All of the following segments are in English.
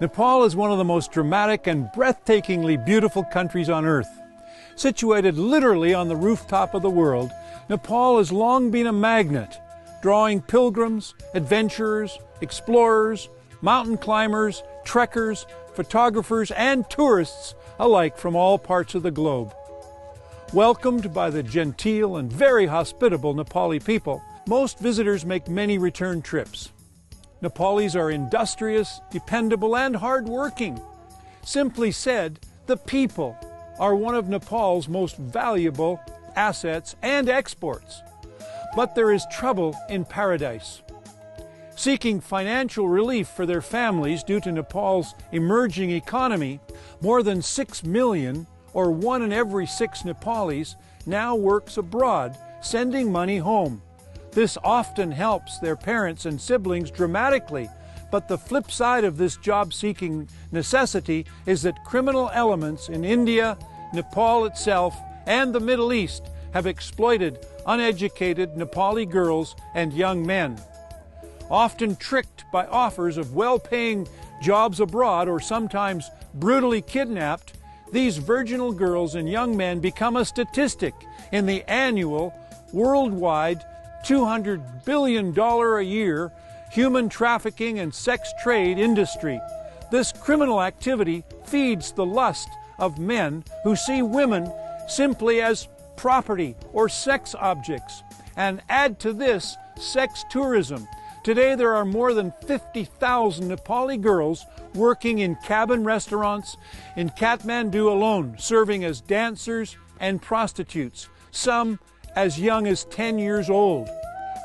Nepal is one of the most dramatic and breathtakingly beautiful countries on earth. Situated literally on the rooftop of the world, Nepal has long been a magnet, drawing pilgrims, adventurers, explorers, mountain climbers, trekkers, photographers, and tourists alike from all parts of the globe. Welcomed by the genteel and very hospitable Nepali people, most visitors make many return trips. Nepalis are industrious, dependable, and hard-working. Simply said, the people are one of Nepal's most valuable assets and exports. But there is trouble in paradise. Seeking financial relief for their families due to Nepal's emerging economy, more than 6 million, or 1 in every 6 Nepalis, now works abroad, sending money home. This often helps their parents and siblings dramatically, but the flip side of this job-seeking necessity is that criminal elements in India, Nepal itself, and the Middle East have exploited uneducated Nepali girls and young men. Often tricked by offers of well-paying jobs abroad or sometimes brutally kidnapped, these virginal girls and young men become a statistic in the annual, worldwide, $200 billion a year human trafficking and sex trade industry. This criminal activity feeds the lust of men who see women simply as property or sex objects, and add to this sex tourism. Today there are more than 50,000 Nepali girls working in cabin restaurants in Kathmandu alone, serving as dancers and prostitutes, some as young as 10 years old.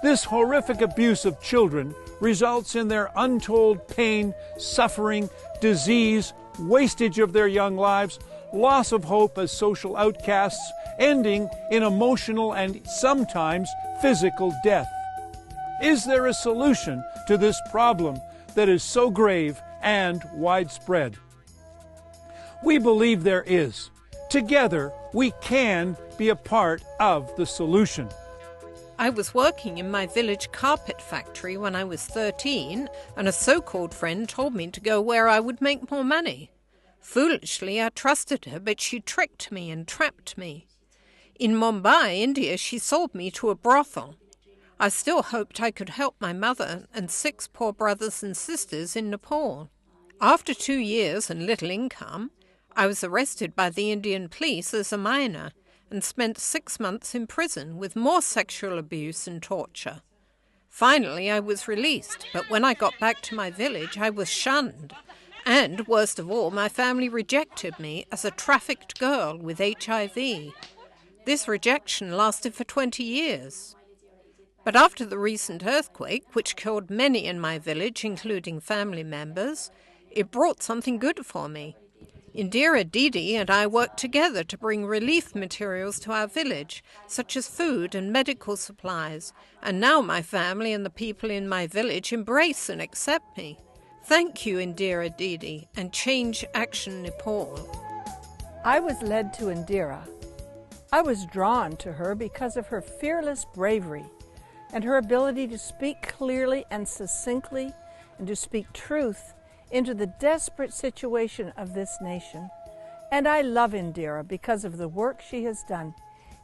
This horrific abuse of children results in their untold pain, suffering, disease, wastage of their young lives, loss of hope as social outcasts, ending in emotional and sometimes physical death. Is there a solution to this problem that is so grave and widespread? We believe there is. Together, we can be a part of the solution. I was working in my village carpet factory when I was 13, and a so-called friend told me to go where I would make more money. Foolishly, I trusted her, but she tricked me and trapped me. In Mumbai, India, she sold me to a brothel. I still hoped I could help my mother and 6 poor brothers and sisters in Nepal. After 2 years and little income, I was arrested by the Indian police as a minor and spent 6 months in prison with more sexual abuse and torture. Finally, I was released, but when I got back to my village, I was shunned. And, worst of all, my family rejected me as a trafficked girl with HIV. This rejection lasted for 20 years. But after the recent earthquake, which killed many in my village, including family members, it brought something good for me. Indira Didi and I worked together to bring relief materials to our village, such as food and medical supplies, and now my family and the people in my village embrace and accept me. Thank you, Indira Didi and Change Action Nepal. I was led to Indira. I was drawn to her because of her fearless bravery and her ability to speak clearly and succinctly and to speak truth into the desperate situation of this nation. And I love Indira because of the work she has done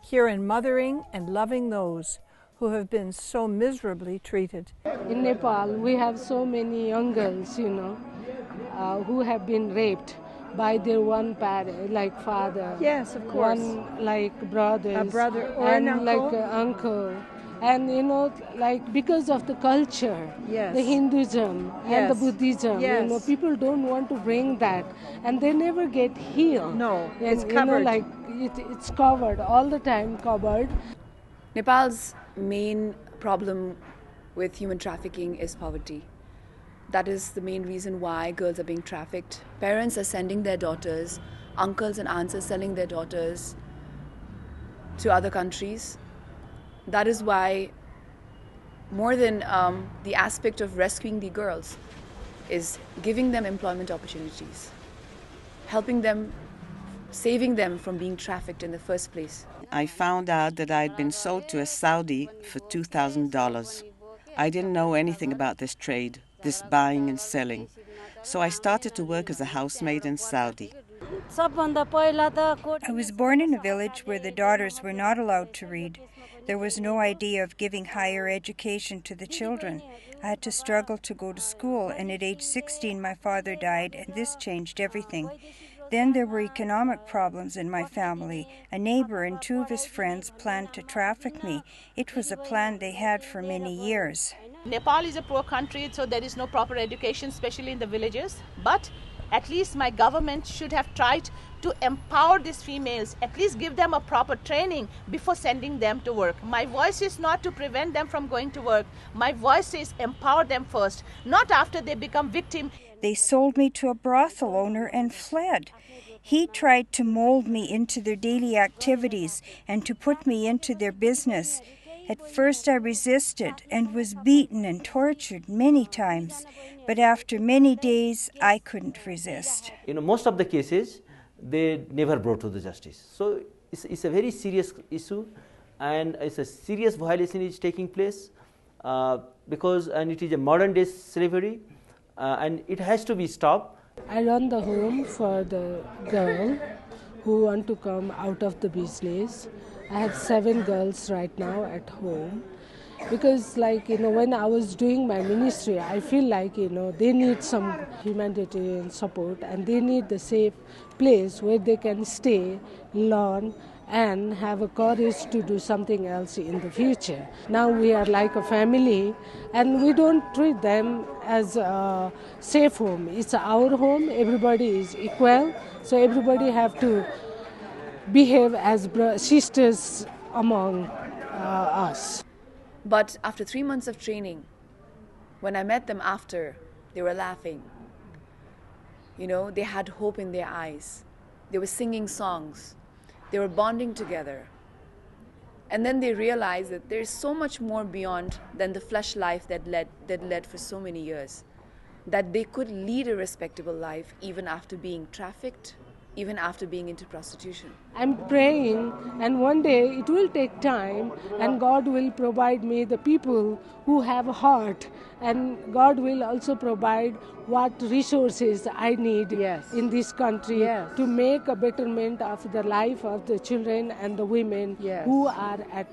here in mothering and loving those who have been so miserably treated. In Nepal, we have so many young girls, who have been raped by their one parent, like father. Yes, of course. One like brothers. A brother or and an uncle. like uncle. And because of the culture, yes, the Hinduism and the Buddhism, yes, people don't want to bring that, and they never get healed. No, and, it's covered. It's covered all the time, covered. Nepal's main problem with human trafficking is poverty. That is the main reason why girls are being trafficked. Parents are sending their daughters, uncles and aunts are selling their daughters to other countries. That is why, more than the aspect of rescuing the girls, is giving them employment opportunities, helping them, saving them from being trafficked in the first place. I found out that I'd been sold to a Saudi for $2,000. I didn't know anything about this trade, this buying and selling. So I started to work as a housemaid in Saudi. I was born in a village where the daughters were not allowed to read. There was no idea of giving higher education to the children. I had to struggle to go to school, and at age 16 my father died, and this changed everything. Then there were economic problems in my family. A neighbor and two of his friends planned to traffic me. It was a plan they had for many years. Nepal is a poor country, so there is no proper education, especially in the villages. But at least my government should have tried to empower these females, at least give them a proper training before sending them to work. My voice is not to prevent them from going to work. My voice is empower them first, not after they become victim. They sold me to a brothel owner and fled. He tried to mold me into their daily activities and to put me into their business. At first I resisted and was beaten and tortured many times, but after many days I couldn't resist. Most of the cases they never brought to the justice. So it's a very serious issue, and it's a serious violation is taking place because it is a modern day slavery, and it has to be stopped. I run the home for the girl who want to come out of the business. I have 7 girls right now at home because when I was doing my ministry, I feel like they need some humanitarian support and they need the safe place where they can stay, learn and have a courage to do something else in the future. Now we are like a family and we don't treat them as a safe home. It's our home, everybody is equal, so everybody have to behave as sisters among us. But after 3 months of training, when I met them after, they were laughing. They had hope in their eyes. They were singing songs. They were bonding together. And then they realized that there's so much more beyond than the flesh life that led for so many years. That they could lead a respectable life even after being trafficked, even after being into prostitution. I'm praying, and one day it will take time, and God will provide me the people who have a heart, and God will also provide what resources I need in this country to make a betterment of the life of the children and the women who are at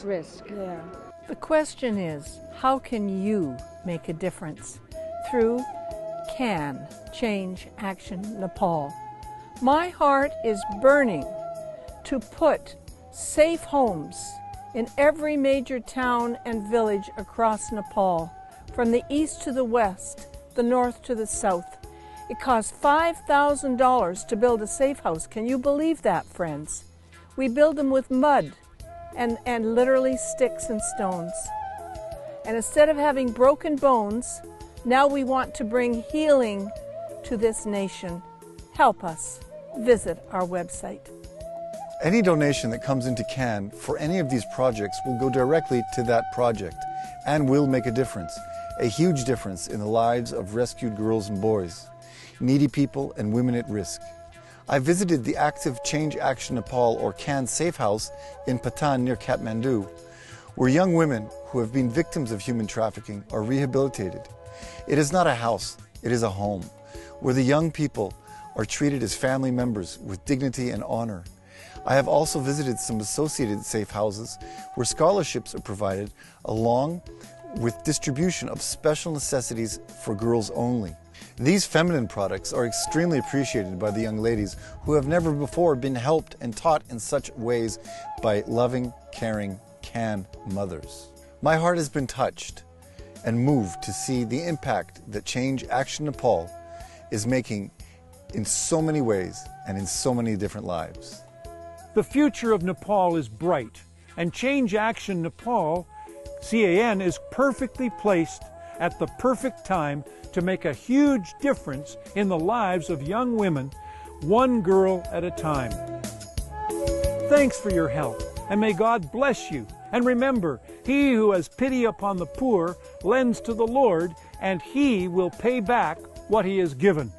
risk. Yeah. The question is, how can you make a difference? Through C.A.N, Change Action Nepal. My heart is burning to put safe homes in every major town and village across Nepal, from the east to the west, the north to the south. It costs $5,000 to build a safe house. Can you believe that, friends? We build them with mud and literally sticks and stones. And instead of having broken bones, now we want to bring healing to this nation. Help us. Visit our website. Any donation that comes into C.A.N for any of these projects will go directly to that project and will make a difference, a huge difference in the lives of rescued girls and boys, needy people and women at risk. I visited the active Change Action Nepal or C.A.N Safe House in Patan near Kathmandu, where young women who have been victims of human trafficking are rehabilitated. It is not a house, it is a home, where the young people are treated as family members with dignity and honor. I have also visited some associated safe houses where scholarships are provided along with distribution of special necessities for girls only. These feminine products are extremely appreciated by the young ladies who have never before been helped and taught in such ways by loving, caring C.A.N mothers. My heart has been touched and moved to see the impact that Change Action Nepal is making in so many ways and in so many different lives. The future of Nepal is bright, and Change Action Nepal, C.A.N, is perfectly placed at the perfect time to make a huge difference in the lives of young women, one girl at a time. Thanks for your help, and may God bless you. And remember, he who has pity upon the poor lends to the Lord, and he will pay back what he has given.